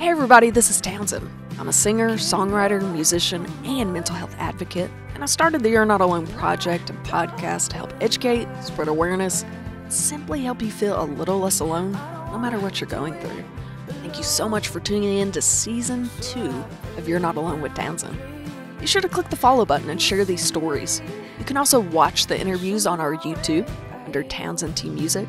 Hey everybody, this is Townsend. I'm a singer, songwriter, musician, and mental health advocate, and I started the You're Not Alone project and podcast to help educate, spread awareness, and simply help you feel a little less alone, no matter what you're going through. Thank you so much for tuning in to Season 2 of You're Not Alone with Townsend. Be sure to click the follow button and share these stories. You can also watch the interviews on our YouTube under Townsendtmusic.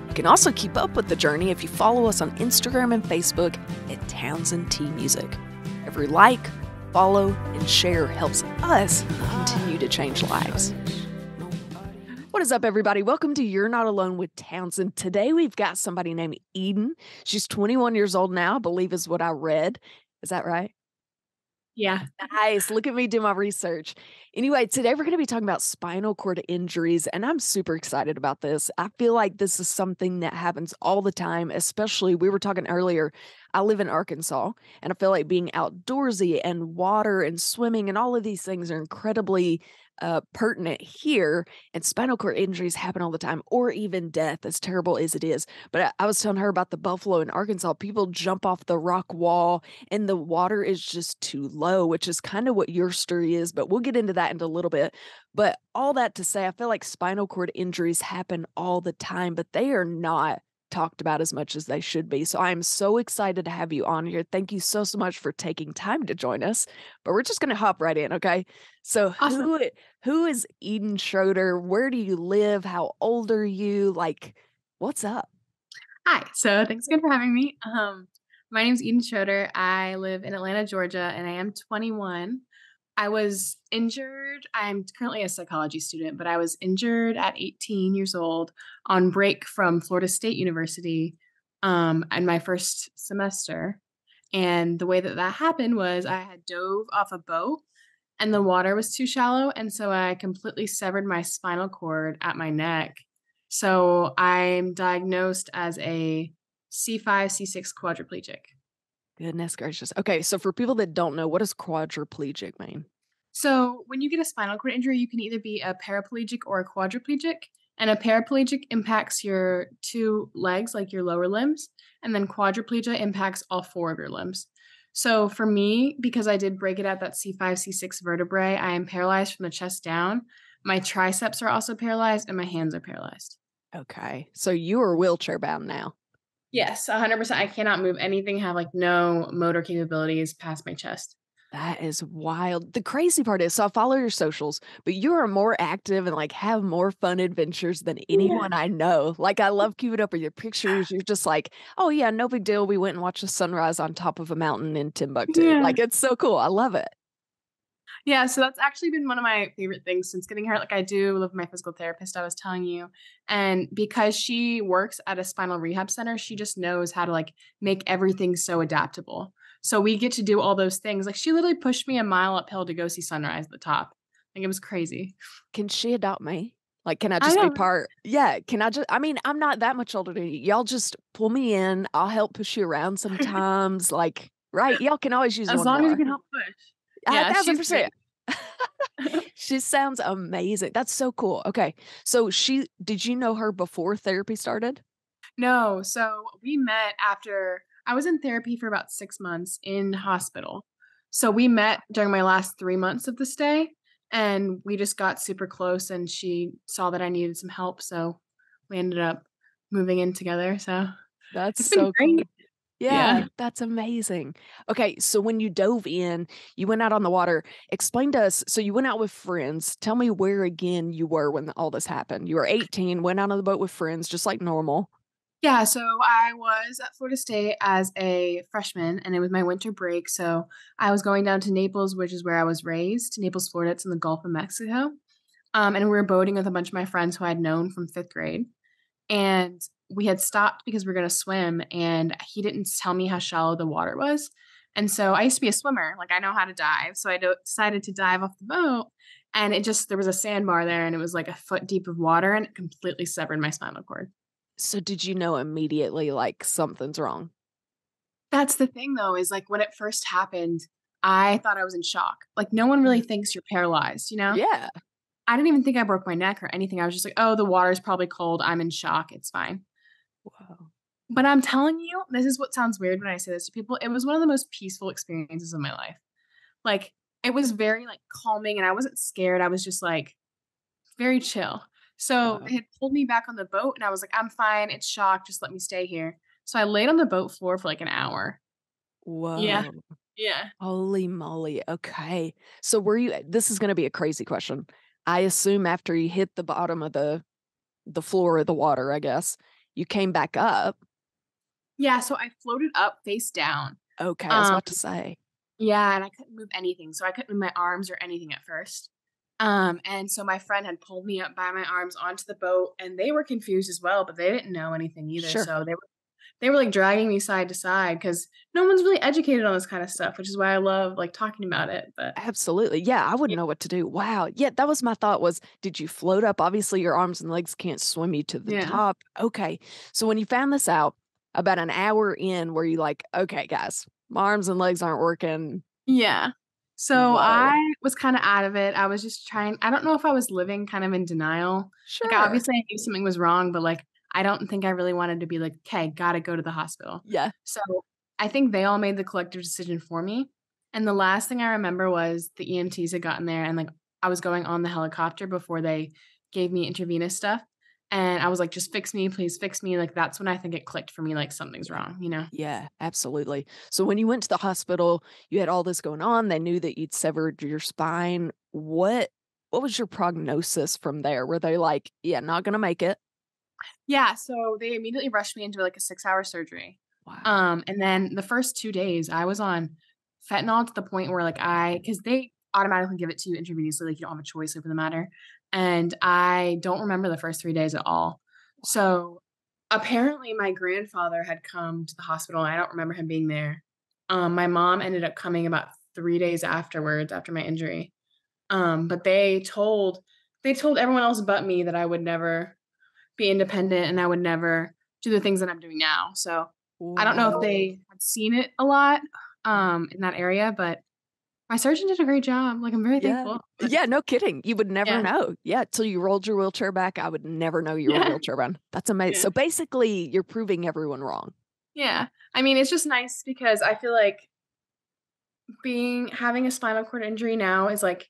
You can also keep up with the journey if you follow us on Instagram and Facebook at Townsendtmusic. Every like, follow, and share helps us continue to change lives. What is up, everybody? Welcome to You're Not Alone with Townsend. Today we've got somebody named Eden. She's 21 years old now, I believe is what I read. Is that right? Yeah. Nice. Look at me do my research. Anyway, today we're going to be talking about spinal cord injuries, and I'm super excited about this. I feel like this is something that happens all the time, especially we were talking earlier. I live in Arkansas, and I feel like being outdoorsy and water and swimming and all of these things are incredibly pertinent here, and spinal cord injuries happen all the time, or even death, as terrible as it is. But I was telling her about the buffalo in Arkansas. People jump off the rock wall and the water is just too low, which is kind of what your story is, but we'll get into that in a little bit. But all that to say, I feel like spinal cord injuries happen all the time, but they are not talked about as much as they should be. So I'm so excited to have you on here. Thank you so much for taking time to join us. But we're just going to hop right in, okay? So Awesome. who is Eden Schroeder? Where do you live? How old are you? Like, what's up? Hi. So thanks again for having me. My name's Eden Schroeder. I live in Atlanta, Georgia, and I am 21. I was injured. I'm currently a psychology student, but I was injured at 18 years old on break from Florida State University in my first semester. And the way that that happened was I had dove off a boat and the water was too shallow. And so I completely severed my spinal cord at my neck. So I'm diagnosed as a C5, C6 quadriplegic. Goodness gracious. Okay, so for people that don't know, what does quadriplegic mean? So when you get a spinal cord injury, you can either be a paraplegic or a quadriplegic. And a paraplegic impacts your two legs, like your lower limbs, and then quadriplegia impacts all four of your limbs. So for me, because I did break it at that C5, C6 vertebrae, I am paralyzed from the chest down. My triceps are also paralyzed and my hands are paralyzed. Okay, so you are wheelchair bound now. Yes, 100%. I cannot move anything, have like no motor capabilities past my chest. That is wild. The crazy part is, so I follow your socials, but you are more active and like have more fun adventures than Yeah. anyone I know. Like I love keeping up with your pictures. You're just like, oh yeah, no big deal. We went and watched the sunrise on top of a mountain in Timbuktu. Yeah. Like it's so cool. I love it. Yeah, so that's actually been one of my favorite things since getting hurt. Like I do live with my physical therapist, I was telling you. And because she works at a spinal rehab center, she just knows how to like make everything so adaptable. So we get to do all those things. Like she literally pushed me a mile uphill to go see sunrise at the top. Like it was crazy. Can she adopt me? Like, can I I just be know. part? Yeah. Can I just, I mean, I'm not that much older than you. Y'all just pull me in. I'll help push you around sometimes. Like, right. Y'all can always use As one long as you more. can help push. A Yeah, thousand she's great. percent. She sounds amazing. That's so cool. Okay. So did you know her before therapy started? No, so we met after I was in therapy for about 6 months in hospital. So we met during my last 3 months of the stay, and we just got super close, and she saw that I needed some help, so we ended up moving in together, so That's it's been so cool. great. Yeah, Yeah. that's amazing. Okay, so when you dove in, you went out on the water. Explain to us. So you went out with friends. Tell me where again you were when all this happened. You were 18, went out on the boat with friends, just like normal. Yeah, so I was at Florida State as a freshman, and it was my winter break, so I was going down to Naples, which is where I was raised, Naples, Florida, it's in the Gulf of Mexico, and we were boating with a bunch of my friends who I'd known from 5th grade. And we had stopped because we were gonna swim, and he didn't tell me how shallow the water was. And so I used to be a swimmer, like, I know how to dive, so I decided to dive off the boat, and it just there was a sandbar there, and it was, like, a foot deep of water, and it completely severed my spinal cord. So did you know immediately like something's wrong? That's the thing, though, is, like, when it first happened, I thought I was in shock. Like, no one really Mhm. thinks you're paralyzed, you know? Yeah. I didn't even think I broke my neck or anything, I was just like, "Oh, the water's probably cold, I'm in shock, it's fine." Wow. But I'm telling you, this is what sounds weird when I say this to people. It was one of the most peaceful experiences of my life. Like, it was very, like, calming, and I wasn't scared. I was just, like, very chill. So, Wow. they had pulled me back on the boat, and I was like, "I'm fine. It's shock. Just let me stay here." So, I laid on the boat floor for, like, an hour. Yeah. Whoa. Yeah. Holy moly. Okay. So were you this is gonna be a crazy question. I assume after you hit the bottom of the floor of the water, I guess, you came back up. Yeah, so I floated up face down. Okay, I was Um, about to say. yeah, and I couldn't move anything, so I couldn't move my arms or anything at first. And so my friend had pulled me up by my arms onto the boat, and they were confused as well, but they didn't know anything either, Sure. so they were, like, dragging me side to side because no one's really educated on this kinda stuff, which is why I love, like, talking about it, but Absolutely. Yeah, I yeah. wouldn't know what to do. Wow. Yeah, that was my thought was, did you float up? Obviously, your arms and legs can't swim you to the Yeah. top. Okay. So when you found this out about an hour in, were you like, okay, guys, my arms and legs aren't working. Yeah. So I Whoa. was kinda out of it. I was just trying I don't know if I was living kind of in denial. Like, Sure. obviously, I knew something was wrong, but, like, I don't think I really wanted to be like, "'Kay, gotta go to the hospital." Yeah. So, I think they all made the collective decision for me, and the last thing I remember was the EMTs had gotten there, and, like, I was going on the helicopter before they gave me intravenous stuff, and I was like, "Just fix me, please fix me." Like, that's when I think it clicked for me, like, something's Yeah. wrong, you know? Yeah, absolutely. So when you went to the hospital, you had all this going on. They knew that you'd severed your spine. What was your prognosis from there? Were they like, yeah, not gonna make it? Yeah, so they immediately rushed me into, like, a 6-hour surgery. Wow. And then the first 2 days, I was on fentanyl to the point where, like, because they automatically give it to you intravenously, like, you don't have a choice over the matter, and I don't remember the first 3 days at all. So, apparently, my grandfather had come to the hospital, and I don't remember him being there. My mom ended up coming about 3 days afterwards, after my injury. But they told everyone else but me that I would never be independent and I would never do the things that I'm doing now. So, I don't know if Wow. they had seen it a lot, in that area, but my surgeon did a great job. Like, I'm very Yeah. thankful, but Yeah, no kidding. You would never yeah. know. Yeah, till you rolled your wheelchair back, I would never know you were Yeah. wheelchair bound. That's amazing. Yeah. So basically, you're proving everyone wrong. Yeah. I mean, it's just nice because I feel like having a spinal cord injury now is, like,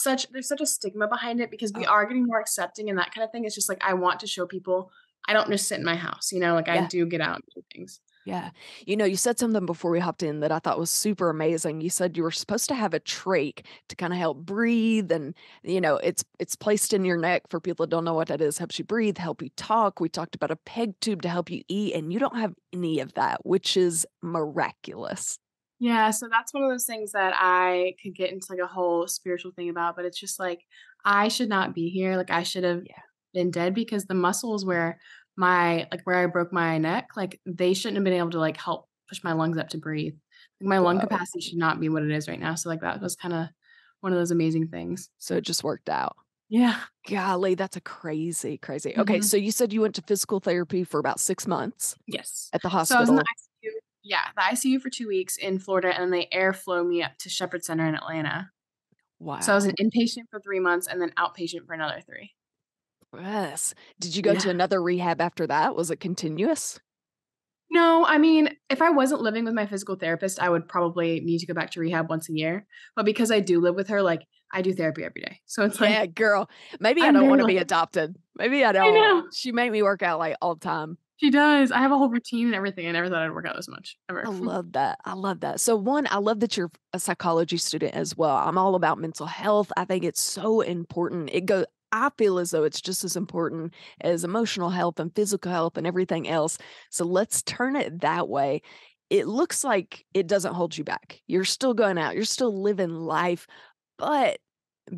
there's such a stigma behind it because we Oh, are getting more accepting and that kind of thing. It's just, like, I want to show people I don't just sit in my house, like, I yeah. do get out and do things. Yeah. You said something before we hopped in that I thought was super amazing. You said you were supposed to have a trach to kind of help breathe and it's placed in your neck for people that don't know what that is, helps you breathe, help you talk. We talked about a peg tube to help you eat and you don't have any of that, which is miraculous. Yeah, so that's one of those things that I could get into, like, a whole spiritual thing about, but it's just like, I should not be here, like, I should have Yeah. been dead because the muscles where I broke my neck, like, they shouldn't have been able to, like, help push my lungs up to breathe. Like, my lung Whoa. capacity should not be what it is right now, so, like, that was kinda one of those amazing things. So it just worked out. Yeah. Golly, that's a crazy, crazy. Okay, Mhm. so you said you went to physical therapy for about 6 months Yes. at the So I was in the hospital. ICU yeah, the ICU for 2 weeks in Florida, and they airflow me up to Shepherd Center in Atlanta. So I was Wow. an inpatient for 3 months and then outpatient for another 3. Yes. Did you go Yeah. to another rehab after that? Was it continuous? No, I mean, if I wasn't living with my physical therapist, I would probably need to go back to rehab once a year, but because I do live with her, like, I do therapy every day. So it's Yeah, like, girl. Maybe I I'm don't very wanna be lucky. adopted. Maybe I I don't. know. She made me work out, like, all the time. She does. I have a whole routine and everything. I never thought I'd work out this much, I ever. love that. I love that. So, one, I love that you're a psychology student as well. I'm all about mental health. I think it's so important. I feel as though it's just as important as emotional health and physical health and everything else. So, let's turn it that way. It looks like it doesn't hold you back. You're still going out, you're still living life, but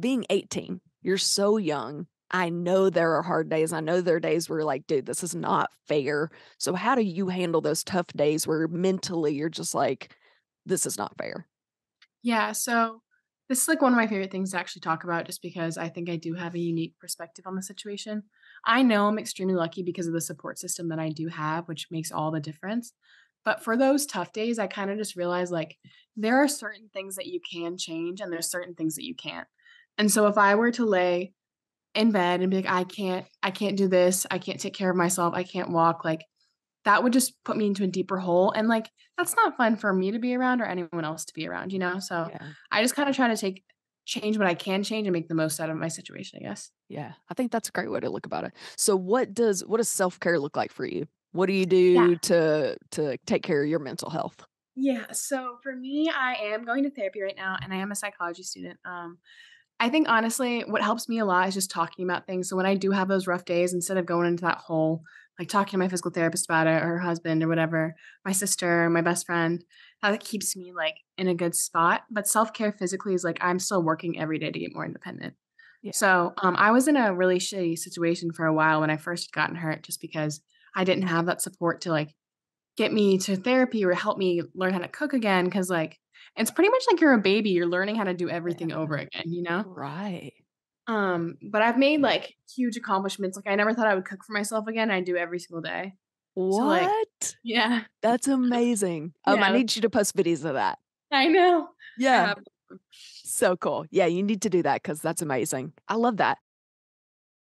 being 18, you're so young. I know there are hard days. I know there are days where you're like, dude, this is not fair. So how do you handle those tough days where mentally you're just like, this is not fair? Yeah, so this is, like, one of my favorite things to actually talk about just because I think I do have a unique perspective on the situation. I know I'm extremely lucky because of the support system that I do have, which makes all the difference. But for those tough days, I kinda just realized, like, there are certain things that you can change and there's certain things that you can't. And so if I were to lay in bed and be like, I can't do this, I can't take care of myself, I can't walk," like, that would just put me into a deeper hole, and, like, that's not fun for me to be around or anyone else to be around, you know? So, Yeah. I just kinda try to change what I can change and make the most out of my situation, I guess. Yeah. I think that's a great way to look about it. So what does self-care look like for you? What do you Yeah. do to take care of your mental health? Yeah, so for me, I am going to therapy right now, and I am a psychology student. I think honestly, what helps me a lot is just talking about things. So when I do have those rough days, instead of going into that hole, like talking to my physical therapist about it, or her husband, or whatever, my sister, my best friend, that keeps me like in a good spot. But self care physically is like I'm still working every day to get more independent. Yeah. So I was in a really shitty situation for a while when I first gotten hurt, just because I didn't have that support to like get me to therapy or help me learn how to cook again, because like, it's pretty much like you're a baby, you're learning how to do everything Yeah. over again, you know? Right. But I've made, like, huge accomplishments, like, I never thought I would cook for myself again, I do every single day. So, like What? yeah. That's amazing. I Yeah, need you to post videos of that. I know. I Yeah. have So cool. Yeah, you need to do that because that's amazing. I love that.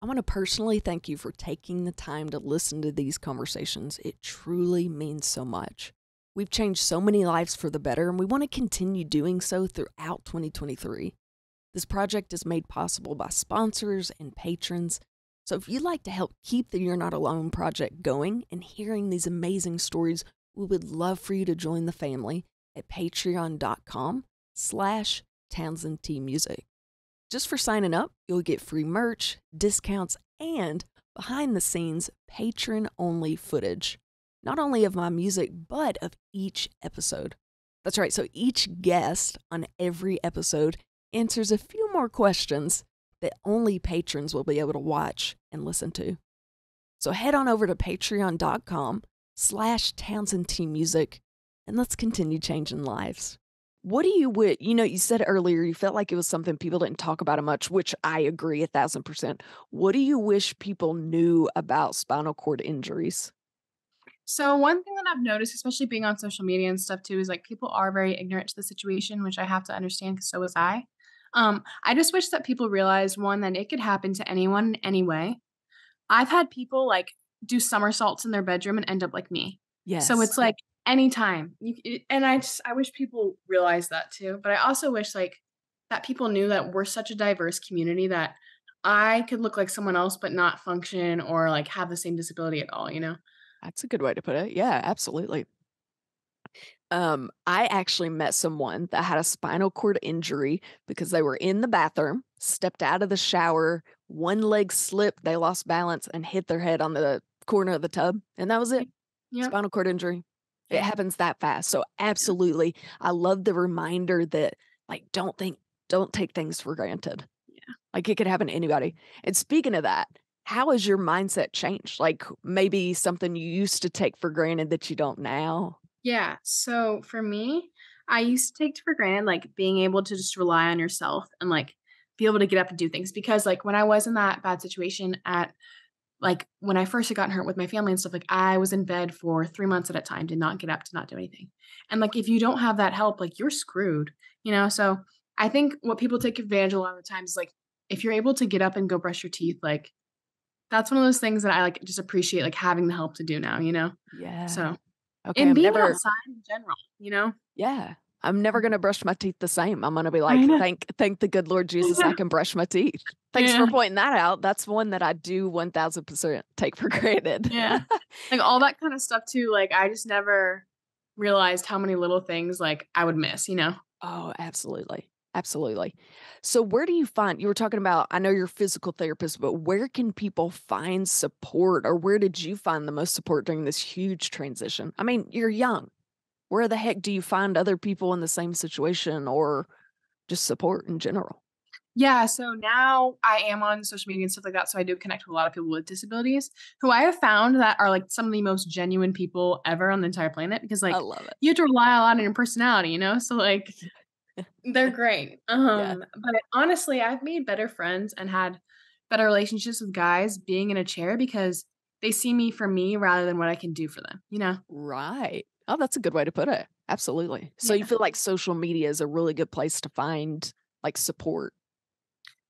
I want to personally thank you for taking the time to listen to these conversations. It truly means so much. We've changed so many lives for the better, and we want to continue doing so throughout 2023. This project is made possible by sponsors and patrons. So if you'd like to help keep the You're Not Alone project going and hearing these amazing stories, we would love for you to join the family at patreon.com/TownsendTmusic. Just for signing up, you'll get free merch, discounts, and behind the scenes patron only footage. Not only of my music, but of each episode. That's right, so each guest on every episode answers a few more questions that only patrons will be able to watch and listen to. So head on over to patreon.com/TownsendTmusic and let's continue changing lives. What do you said earlier you felt like it was something people didn't talk about it much, which I agree 1,000%. What do you wish people knew about spinal cord injuries? So one thing that I've noticed, especially being on social media and stuff too, is like people are very ignorant to the situation, which I have to understand because so was I. I just wish that people realized one, that it could happen to anyone anyway. I've had people like do somersaults in their bedroom and end up like me. So Yes. it's like anytime. And I wish people realized that too. But I also wish like that people knew that we're such a diverse community that I could look like someone else but not function or like have the same disability at all, you know? That's a good way to put it. Yeah, absolutely. I actually met someone that had a spinal cord injury because they were in the bathroom, stepped out of the shower, one leg slipped, they lost balance and hit their head on the corner of the tub, and that was it. Yep. Spinal cord injury. It Yeah. happens that fast. So absolutely, I love the reminder that like don't take things for granted. Yeah. Like it could happen to anybody. And speaking of that, how has your mindset changed? Like maybe something you used to take for granted that you don't now? Yeah. So for me, I used to take for granted like being able to just rely on yourself and like be able to get up and do things, because like when I was in that bad situation at like when I first had gotten hurt with my family and stuff, like I was in bed for 3 months at a time, did not get up, did not do anything. And like if you don't have that help, like you're screwed, you know? So I think what people take advantage of a lot of the times is like if you're able to get up and go brush your teeth, like that's one of those things that I like just appreciate like having the help to do now, you know? Yeah. So Okay, and being outside in general, you know? yeah, I'm never gonna brush my teeth the same. I'm gonna be I like, know. "Thank the good Lord Jesus I can brush my teeth." Thanks for Yeah. pointing that out. That's one that I do 1,000% take for granted. Yeah. Like, all that kinda stuff too, like, I just never realized how many little things, like, I would miss, you know? Oh, absolutely. Absolutely. So where do you find you were talking about I know you're a physical therapist, but where can people find support, or where did you find the most support during this huge transition? I mean, you're young. Where the heck do you find other people in the same situation or just support in general? Yeah, so now I am on social media and stuff like that, so I do connect with a lot of people with disabilities who I have found that are, like, some of the most genuine people ever on the entire planet, because, I like, love it. you have to rely a lot on your personality, you know? So, like, they're great. Yeah. But honestly, I've made better friends and had better relationships with guys being in a chair because they see me for me rather than what I can do for them, you know? Right. Oh, that's a good way to put it. Absolutely. So you Yeah. feel like social media is a really good place to find like support.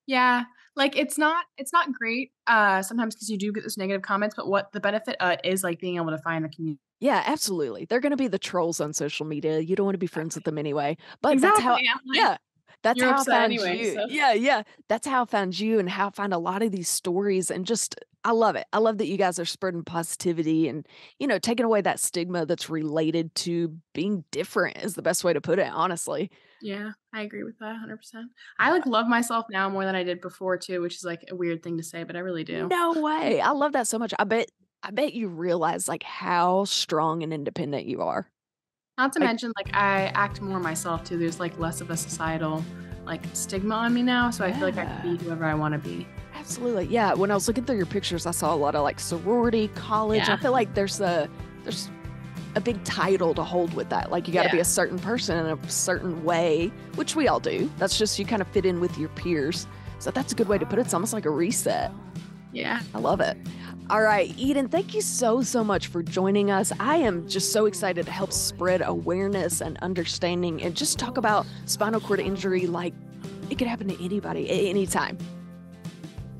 Yeah. Like, it's not great, sometimes because you do get those negative comments, but what the benefit, is, like, being able to find a community. Yeah, absolutely. They're gonna be the trolls on social media. You don't wanna be friends with them anyway. But that's how Exactly, I'm like, yeah, that's "You're how I upset found anyway, you. so." Yeah, yeah. That's how I found you and how I find a lot of these stories and just I love it. I love that you guys are spreading positivity and, taking away that stigma that's related to being different is the best way to put it, honestly. Yeah, I agree with that 100%. I, like, love myself now more than I did before too, which is, like, a weird thing to say, but I really do. No way. I love that so much. I bet you realize, like, how strong and independent you are. Not to Like mention, like, I act more myself too, there's, like, less of a societal, like, stigma on me now, so I feel like I can yeah. be whoever I wanna be. Absolutely. Yeah, when I was looking through your pictures, I saw a lot of, like, sorority, college. I Yeah, feel like there's a big title to hold with that. Like, you gotta be yeah. a certain person in a certain way, which we all do. That's just you kind of fit in with your peers. So that's a good way to put it. It's almost like a reset. Yeah. I love it. All right, Eden, thank you so, so much for joining us. I am just so excited to help spread awareness and understanding and just talk about spinal cord injury like it could happen to anybody at any time.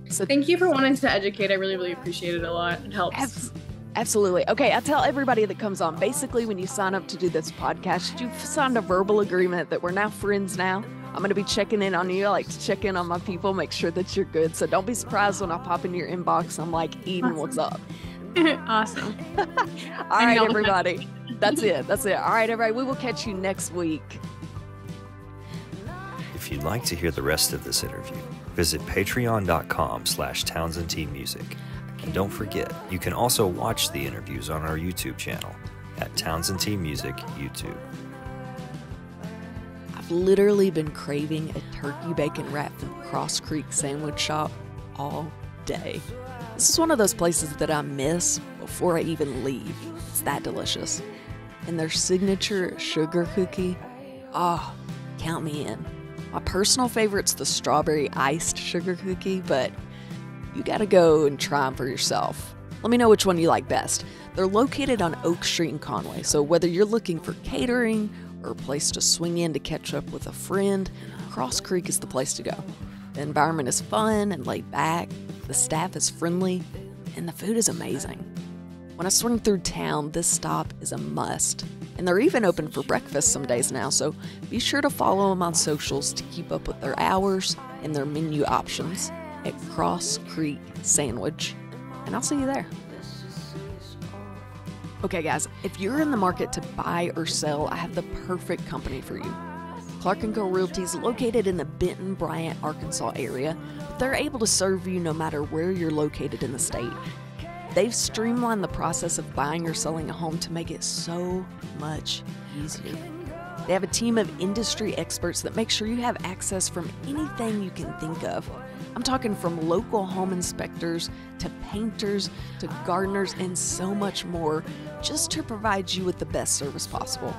So Thank you for wanting to educate, I really, really appreciate it a lot, it helps. absolutely. Okay, I tell everybody that comes on, basically when you sign up to do this podcast, you've signed a verbal agreement that we're now friends now. I'm going to be checking in on you. I like to check in on my people, make sure that you're good. So don't be surprised when I pop into your inbox. I'm like, Eden, what's up? Awesome. All right, everybody. That's it. That's it. All right, everybody. We will catch you next week. If you'd like to hear the rest of this interview, visit patreon.com/TownsendtMusic. And don't forget, you can also watch the interviews on our YouTube channel at Townsendtmusic YouTube. I've literally been craving a turkey bacon wrap from Cross Creek Sandwich Shop all day. This is one of those places that I miss before I even leave. It's that delicious. And their signature sugar cookie, count me in. My personal favorite's the strawberry iced sugar cookie, but you gotta go and try them for yourself. Let me know which one you like best. They're located on Oak Street in Conway, so whether you're looking for catering or a place to swing in to catch up with a friend, Cross Creek is the place to go. The environment is fun and laid back, the staff is friendly, and the food is amazing. When I swing through town, this stop is a must. And they're even open for breakfast some days now, so be sure to follow them on socials to keep up with their hours and their menu options at Cross Creek Sandwich. And I'll see you there. Okay, guys, if you're in the market to buy or sell, I have the perfect company for you. Clark & Co. Realty is located in the Benton, Bryant, Arkansas area, but they're able to serve you no matter where you're located in the state. They've streamlined the process of buying or selling a home to make it so much easier. They have a team of industry experts that make sure you have access from anything you can think of. I'm talking from local home inspectors to painters to gardeners and so much more, just to provide you with the best service possible.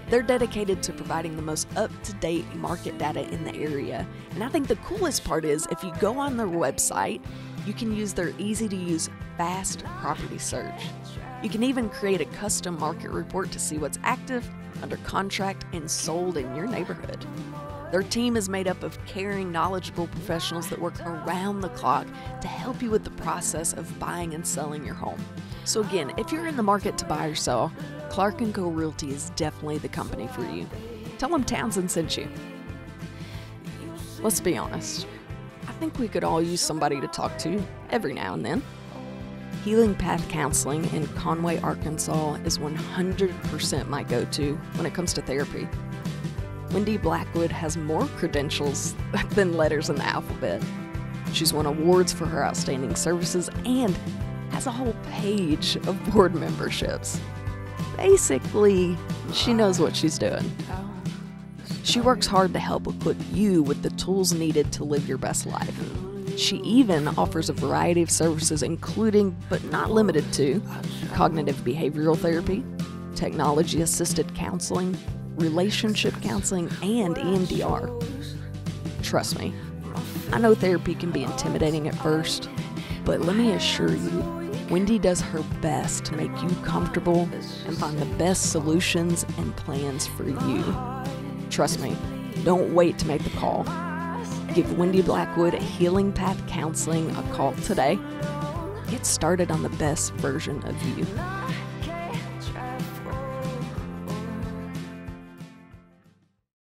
They're dedicated to providing the most up-to-date market data in the area. And I think the coolest part is if you go on their website, you can use their easy-to-use fast property search. You can even create a custom market report to see what's active, under contract, and sold in your neighborhood. Their team is made up of caring, knowledgeable professionals that work around the clock to help you with the process of buying and selling your home. So again, if you're in the market to buy or sell, Clark & Co. Realty is definitely the company for you. Tell them Townsend sent you. Let's be honest. I think we could all use somebody to talk to every now and then. Healing Path Counseling in Conway, Arkansas is 100% my go-to when it comes to therapy. Wendy Blackwood has more credentials than letters in the alphabet. She's won awards for her outstanding services and has a whole page of board memberships. Basically, she knows what she's doing. She works hard to help equip you with the tools needed to live your best life. She even offers a variety of services, including, but not limited to, cognitive behavioral therapy, technology-assisted counseling, relationship counseling, and EMDR. Trust me, I know therapy can be intimidating at first, but let me assure you, Wendy does her best to make you comfortable and find the best solutions and plans for you. Trust me, don't wait to make the call. Give Wendy Blackwood Healing Path Counseling a call today. Get started on the best version of you.